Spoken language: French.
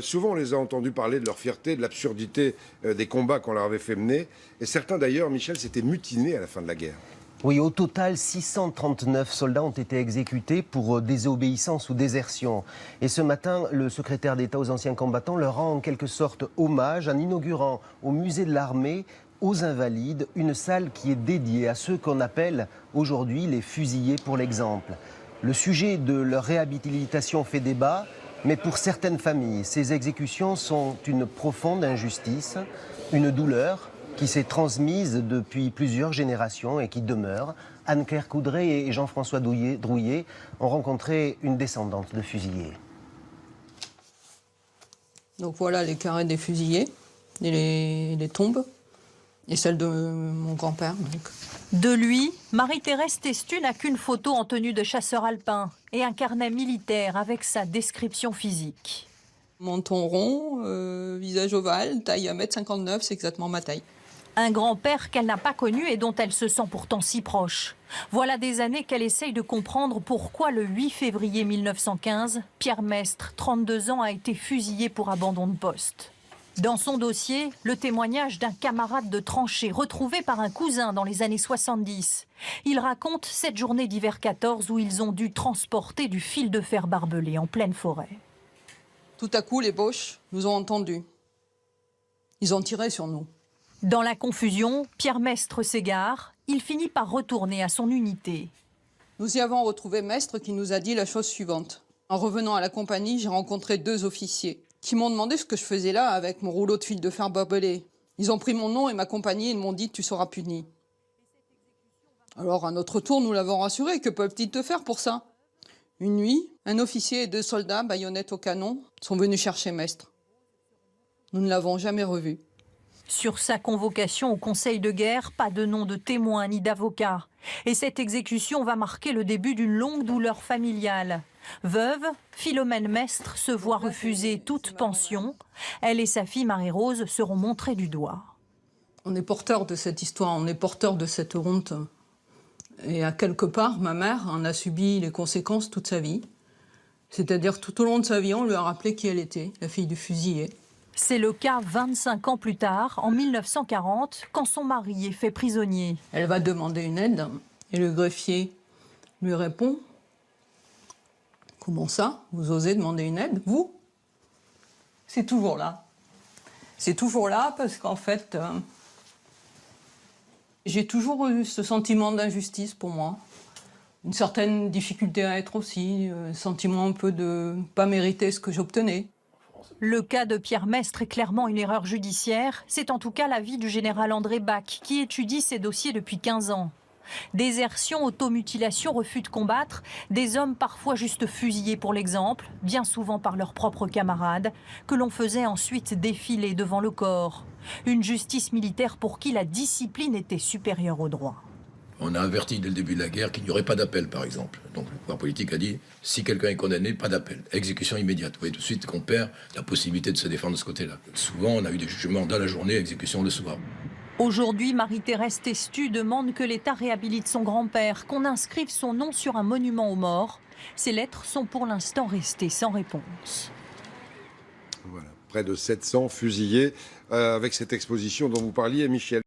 Souvent, on les a entendus parler de leur fierté, de l'absurdité des combats qu'on leur avait fait mener. Et certains, d'ailleurs, Michel, s'étaient mutinés à la fin de la guerre. Oui, au total, 639 soldats ont été exécutés pour désobéissance ou désertion. Et ce matin, le secrétaire d'État aux anciens combattants leur rend en quelque sorte hommage en inaugurant au musée de l'armée, aux Invalides, une salle qui est dédiée à ceux qu'on appelle aujourd'hui les fusillés pour l'exemple. Le sujet de leur réhabilitation fait débat, mais pour certaines familles, ces exécutions sont une profonde injustice, une douleur qui s'est transmise depuis plusieurs générations et qui demeure. Anne-Claire Coudray et Jean-François Drouillet ont rencontré une descendante de fusillés. Donc voilà les carrés des fusillés, et les tombes, et celle de mon grand-père. De lui, Marie-Thérèse Testu n'a qu'une photo en tenue de chasseur alpin et un carnet militaire avec sa description physique. Menton rond, visage ovale, taille 1,59 m, c'est exactement ma taille. Un grand-père qu'elle n'a pas connu et dont elle se sent pourtant si proche. Voilà des années qu'elle essaye de comprendre pourquoi le 8 février 1915, Pierre Mestre, 32 ans, a été fusillé pour abandon de poste. Dans son dossier, le témoignage d'un camarade de tranchée retrouvé par un cousin dans les années 70. Il raconte cette journée d'hiver 14 où ils ont dû transporter du fil de fer barbelé en pleine forêt. Tout à coup, les Boches nous ont entendus. Ils ont tiré sur nous. Dans la confusion, Pierre Mestre s'égare. Il finit par retourner à son unité. Nous y avons retrouvé Mestre qui nous a dit la chose suivante. En revenant à la compagnie, j'ai rencontré 2 officiers qui m'ont demandé ce que je faisais là avec mon rouleau de fil de fer barbelé. Ils ont pris mon nom et ma compagnie et m'ont dit « tu seras puni ». Alors à notre tour, nous l'avons rassuré. Que peuvent-ils te faire pour ça? Une nuit, un officier et 2 soldats, baïonnettes au canon, sont venus chercher Mestre. Nous ne l'avons jamais revu. Sur sa convocation au conseil de guerre, pas de nom de témoin ni d'avocat. Et cette exécution va marquer le début d'une longue douleur familiale. Veuve, Philomène Mestre se voit refuser toute pension. Elle et sa fille Marie-Rose seront montrées du doigt. On est porteur de cette histoire, on est porteur de cette honte. Et à quelque part, ma mère en a subi les conséquences toute sa vie. C'est-à-dire tout au long de sa vie, on lui a rappelé qui elle était, la fille du fusillé. C'est le cas 25 ans plus tard, en 1940, quand son mari est fait prisonnier. Elle va demander une aide et le greffier lui répond « Comment ça, vous osez demander une aide, vous ?» C'est toujours là. C'est toujours là parce qu'en fait, j'ai toujours eu ce sentiment d'injustice pour moi. Une certaine difficulté à être aussi, un sentiment un peu de ne pas mériter ce que j'obtenais. Le cas de Pierre Mestre est clairement une erreur judiciaire. C'est en tout cas l'avis du général André Bach, qui étudie ces dossiers depuis 15 ans. Désertion, automutilation, refus de combattre, des hommes parfois juste fusillés pour l'exemple, bien souvent par leurs propres camarades, que l'on faisait ensuite défiler devant le corps. Une justice militaire pour qui la discipline était supérieure au droit. On a averti dès le début de la guerre qu'il n'y aurait pas d'appel, par exemple. Donc le pouvoir politique a dit, si quelqu'un est condamné, pas d'appel, exécution immédiate. Vous voyez tout de suite qu'on perd la possibilité de se défendre de ce côté-là. Souvent, on a eu des jugements dans la journée, exécution le soir. Aujourd'hui, Marie-Thérèse Testu demande que l'État réhabilite son grand-père, qu'on inscrive son nom sur un monument aux morts. Ces lettres sont pour l'instant restées sans réponse. Voilà, près de 700 fusillés avec cette exposition dont vous parliez, Michel.